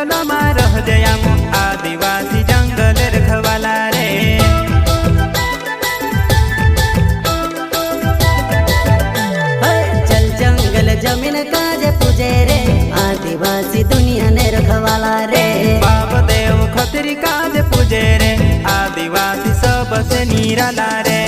जंगल में रह जयाम आदिवासी जंगल रखवाला रे। चल जंगल जमीन काजे पूजे रे आदिवासी दुनिया ने रखवाला रे। बाप देव खतरी काज पूजे रे आदिवासी सबसे निराला रे।